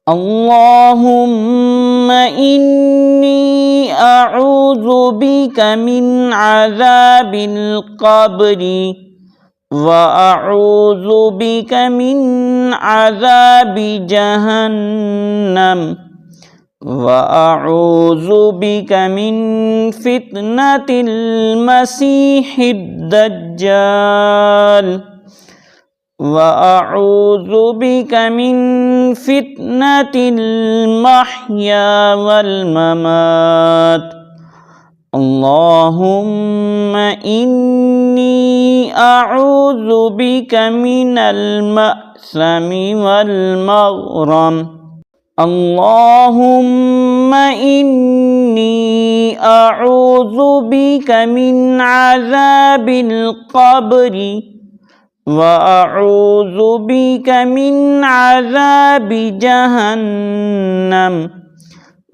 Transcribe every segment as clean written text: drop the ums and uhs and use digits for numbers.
اللهم إني أعوذ بك من عذاب القبر وأعوذ بك من عذاب جهنم وأعوذ بك من فتنة المسيح الدجال وأعوذ بك من فتنة المحيا والممات اللهم إني أعوذ بك من المأثم والمغرم اللهم إني أعوذ بك من عذاب القبر وأعوذ بك من عذاب جهنم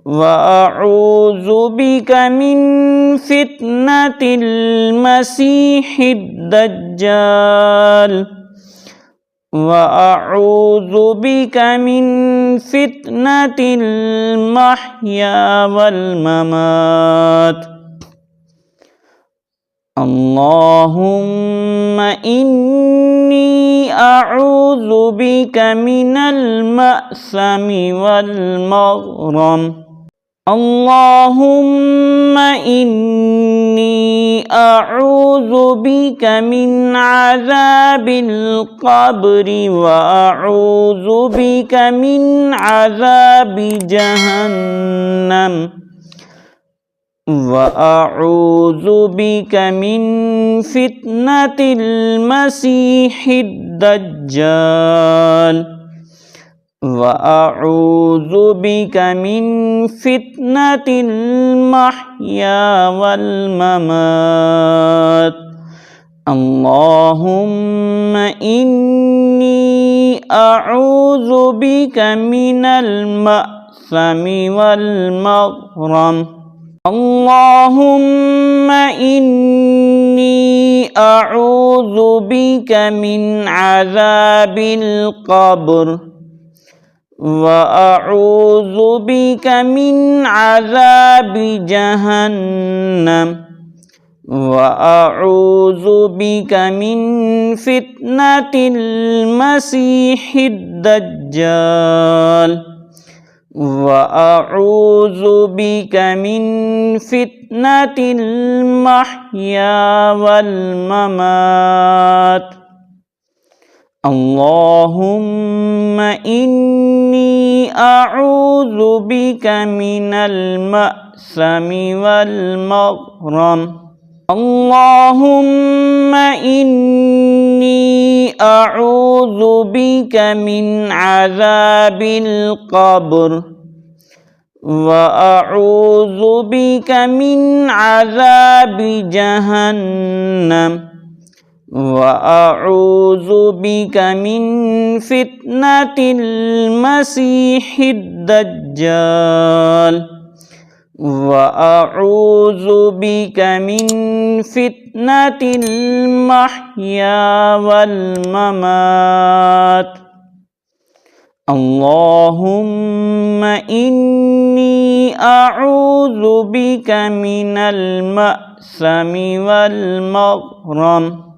وأعوذ بك من فتنة المسيح الدجال وأعوذ بك من فتنة المحيا والممات اللهم إني أعوذ بك من المأثم والمغرم اللهم إني أعوذ بك من عذاب القبر وأعوذ بك من عذاب جهنم وأعوذ بك من فتنة المسيح الدجال وأعوذ بك من فتنة المحيا والممات اللهم إني أعوذ بك من المأثم والمغرم اللهم إني أعوذ بك من عذاب القبر وأعوذ بك من عذاب جهنم وأعوذ بك من فتنة المسيح الدجال وأعوذ بك من فتنة المحيا والممات اللهم إني أعوذ بك من المأثم والمغرم اللهم إني أعوذ بك من عذاب القبر وأعوذ بك من عذاب جهنم وأعوذ بك من فتنة المسيح الدجال وأعوذ بك من فتنة المحيا والممات اللهم إني أعوذ بك من المأثم والمغرم